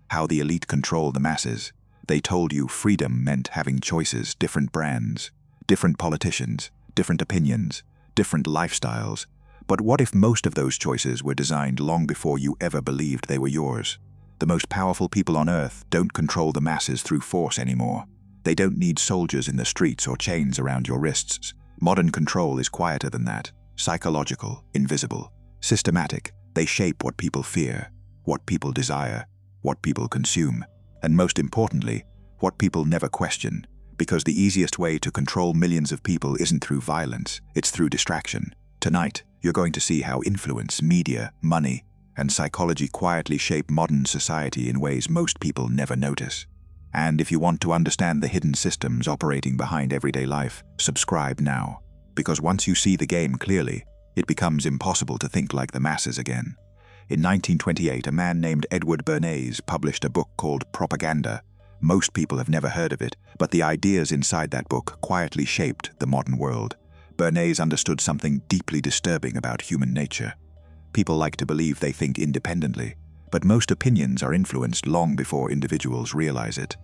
how the elite control the masses. They told you freedom meant having choices, different brands, different politicians, different opinions, different lifestyles. But what if most of those choices were designed long before you ever believed they were yours? The most powerful people on Earth don't control the masses through force anymore. They don't need soldiers in the streets or chains around your wrists. Modern control is quieter than that. Psychological, invisible, systematic. They shape what people fear, what people desire, what people consume, and most importantly, what people never question. Because the easiest way to control millions of people isn't through violence, it's through distraction. Tonight, you're going to see how influence, media, money, and psychology quietly shape modern society in ways most people never notice. And if you want to understand the hidden systems operating behind everyday life, subscribe now. Because once you see the game clearly, it becomes impossible to think like the masses again. In 1928, a man named Edward Bernays published a book called Propaganda. Most people have never heard of it, but the ideas inside that book quietly shaped the modern world. Bernays understood something deeply disturbing about human nature. People like to believe they think independently, but most opinions are influenced long before individuals realize it.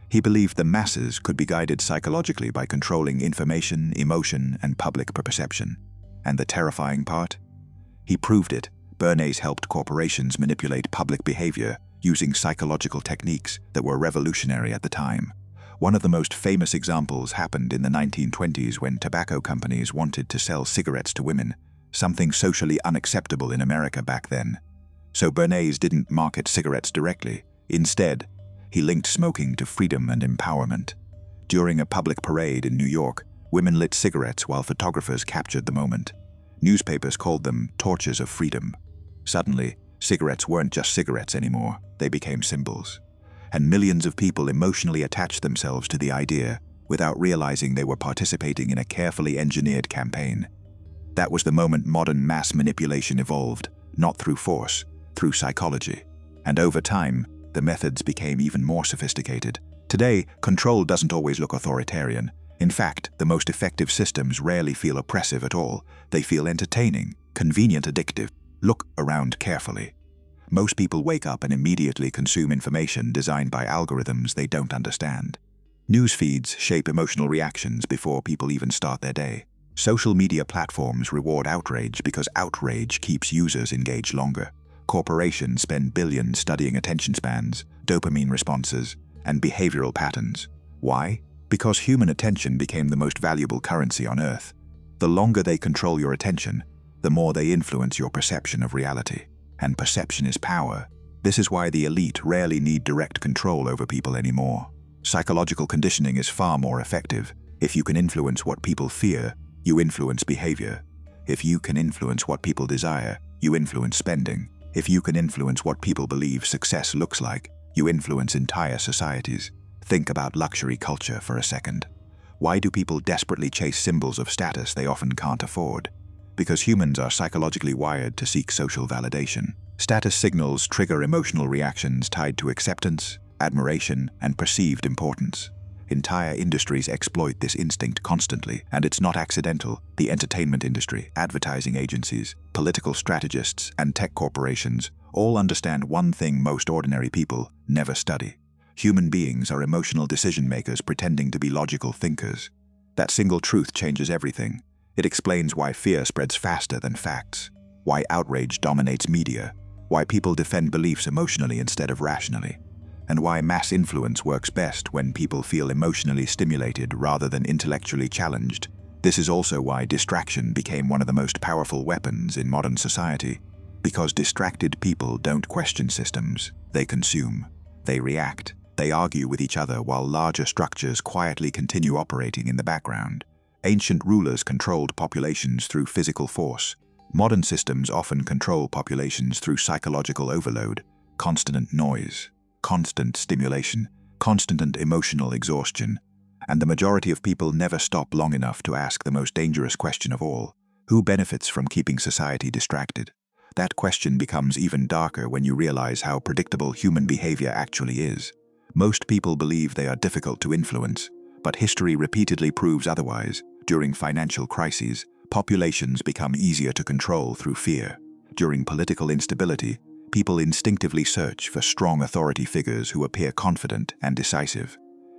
He believed the masses could be guided psychologically by controlling information, emotion, and public perception. And the terrifying part? He proved it. Bernays helped corporations manipulate public behavior using psychological techniques that were revolutionary at the time. One of the most famous examples happened in the 1920s when tobacco companies wanted to sell cigarettes to women, something socially unacceptable in America back then. So Bernays didn't market cigarettes directly. Instead, he linked smoking to freedom and empowerment. During a public parade in New York, women lit cigarettes while photographers captured the moment. Newspapers called them torches of freedom. Suddenly, cigarettes weren't just cigarettes anymore, they became symbols. And millions of people emotionally attached themselves to the idea without realizing they were participating in a carefully engineered campaign. That was the moment modern mass manipulation evolved, not through force, through psychology. And over time, the methods became even more sophisticated. Today, control doesn't always look authoritarian. In fact, the most effective systems rarely feel oppressive at all. They feel entertaining, convenient, addictive. Look around carefully. Most people wake up and immediately consume information designed by algorithms they don't understand. News feeds shape emotional reactions before people even start their day. Social media platforms reward outrage because outrage keeps users engaged longer. Corporations spend billions studying attention spans, dopamine responses, and behavioral patterns. Why? Because human attention became the most valuable currency on Earth. The longer they control your attention, the more they influence your perception of reality. And perception is power. This is why the elite rarely need direct control over people anymore. Psychological conditioning is far more effective. If you can influence what people fear, you influence behavior. If you can influence what people desire, you influence spending. If you can influence what people believe success looks like, you influence entire societies. Think about luxury culture for a second. Why do people desperately chase symbols of status they often can't afford? Because humans are psychologically wired to seek social validation. Status signals trigger emotional reactions tied to acceptance, admiration, and perceived importance. Entire industries exploit this instinct constantly, and it's not accidental. The entertainment industry, advertising agencies, political strategists, and tech corporations all understand one thing most ordinary people never study. Human beings are emotional decision-makers pretending to be logical thinkers. That single truth changes everything. It explains why fear spreads faster than facts, why outrage dominates media, why people defend beliefs emotionally instead of rationally, and why mass influence works best when people feel emotionally stimulated rather than intellectually challenged. This is also why distraction became one of the most powerful weapons in modern society. Because distracted people don't question systems, they consume, they react, they argue with each other while larger structures quietly continue operating in the background. Ancient rulers controlled populations through physical force. Modern systems often control populations through psychological overload, constant noise, constant stimulation, constant emotional exhaustion. And the majority of people never stop long enough to ask the most dangerous question of all: who benefits from keeping society distracted? That question becomes even darker when you realize how predictable human behavior actually is. Most people believe they are difficult to influence, but history repeatedly proves otherwise. During financial crises, populations become easier to control through fear. During political instability, People instinctively search for strong authority figures who appear confident and decisive.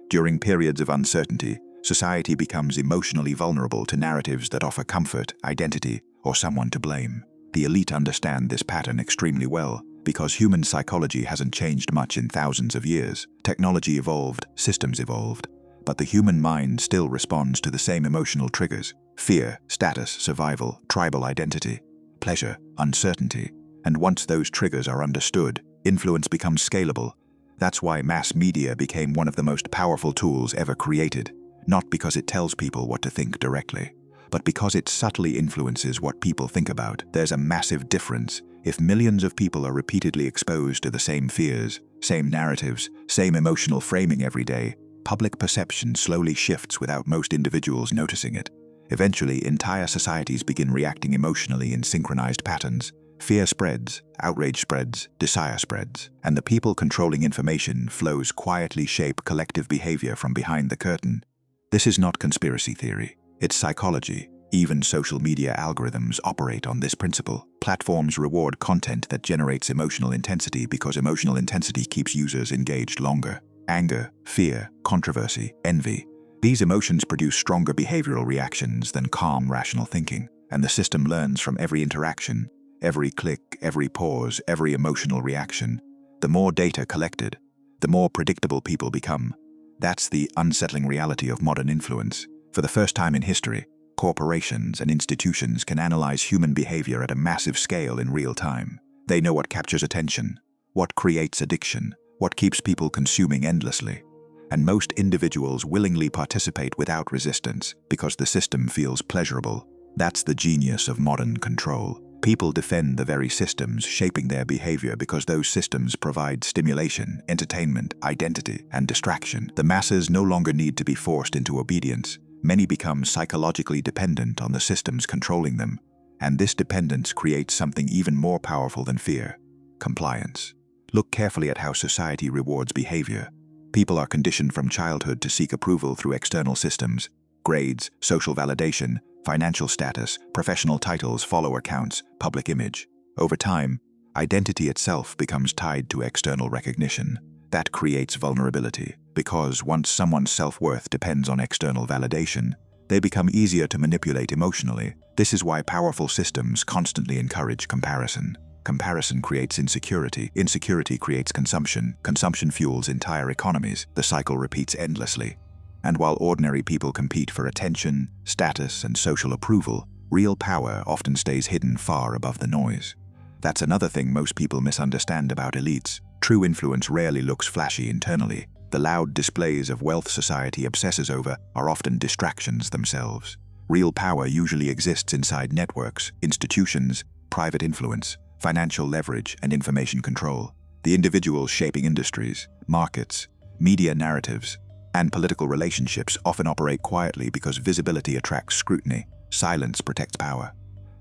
During periods of uncertainty, society becomes emotionally vulnerable to narratives that offer comfort, identity, or someone to blame. The elite understand this pattern extremely well, because human psychology hasn't changed much in thousands of years. Technology evolved, systems evolved, but the human mind still responds to the same emotional triggers: fear, status, survival, tribal identity, pleasure, uncertainty. And once those triggers are understood, influence becomes scalable. That's why mass media became one of the most powerful tools ever created, not because it tells people what to think directly, but because it subtly influences what people think about. There's a massive difference. If millions of people are repeatedly exposed to the same fears, same narratives, same emotional framing every day, public perception slowly shifts without most individuals noticing it. Eventually, entire societies begin reacting emotionally in synchronized patterns. Fear spreads, outrage spreads, desire spreads, and the people controlling information flows quietly shape collective behavior from behind the curtain. This is not conspiracy theory, it's psychology. Even social media algorithms operate on this principle. Platforms reward content that generates emotional intensity because emotional intensity keeps users engaged longer. Anger, fear, controversy, envy. These emotions produce stronger behavioral reactions than calm, rational thinking, and the system learns from every interaction. Every click, every pause, every emotional reaction. The more data collected, the more predictable people become. That's the unsettling reality of modern influence. For the first time in history, corporations and institutions can analyze human behavior at a massive scale in real time. They know what captures attention, what creates addiction, what keeps people consuming endlessly. And most individuals willingly participate without resistance because the system feels pleasurable. That's the genius of modern control. People defend the very systems shaping their behavior because those systems provide stimulation, entertainment, identity, and distraction. The masses no longer need to be forced into obedience. Many become psychologically dependent on the systems controlling them, and this dependence creates something even more powerful than fear: compliance. Look carefully at how society rewards behavior. People are conditioned from childhood to seek approval through external systems: grades, social validation, financial status, professional titles, follower counts, public image. Over time, identity itself becomes tied to external recognition. That creates vulnerability, because once someone's self-worth depends on external validation, they become easier to manipulate emotionally. This is why powerful systems constantly encourage comparison. Comparison creates insecurity. Insecurity creates consumption. Consumption fuels entire economies. The cycle repeats endlessly. And while ordinary people compete for attention, status, and social approval, real power often stays hidden far above the noise. That's another thing most people misunderstand about elites. True influence rarely looks flashy internally. The loud displays of wealth society obsesses over are often distractions themselves. Real power usually exists inside networks, institutions, private influence, financial leverage, and information control. The individuals shaping industries, markets, media narratives, and political relationships often operate quietly because visibility attracts scrutiny. Silence protects power.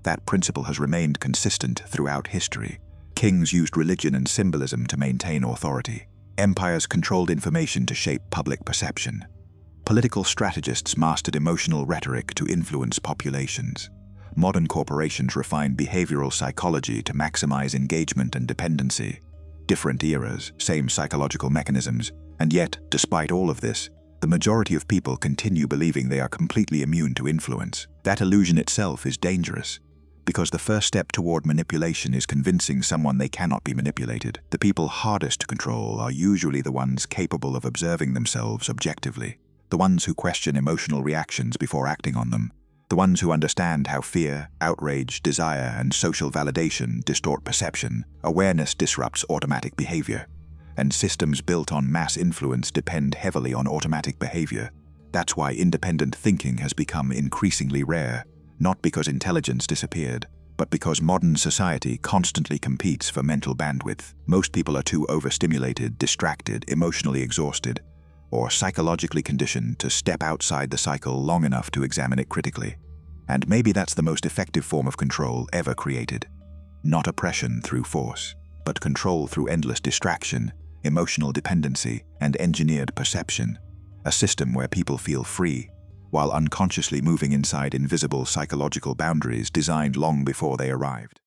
That principle has remained consistent throughout history. Kings used religion and symbolism to maintain authority. Empires controlled information to shape public perception. Political strategists mastered emotional rhetoric to influence populations. Modern corporations refine behavioral psychology to maximize engagement and dependency. Different eras, same psychological mechanisms, and yet, despite all of this, the majority of people continue believing they are completely immune to influence. That illusion itself is dangerous, because the first step toward manipulation is convincing someone they cannot be manipulated. The people hardest to control are usually the ones capable of observing themselves objectively, the ones who question emotional reactions before acting on them, the ones who understand how fear, outrage, desire, and social validation distort perception. Awareness disrupts automatic behavior, and systems built on mass influence depend heavily on automatic behavior. That's why independent thinking has become increasingly rare, not because intelligence disappeared, but because modern society constantly competes for mental bandwidth. Most people are too overstimulated, distracted, emotionally exhausted, or psychologically conditioned to step outside the cycle long enough to examine it critically. And maybe that's the most effective form of control ever created. Not oppression through force, but control through endless distraction, emotional dependency, and engineered perception. A system where people feel free, while unconsciously moving inside invisible psychological boundaries designed long before they arrived.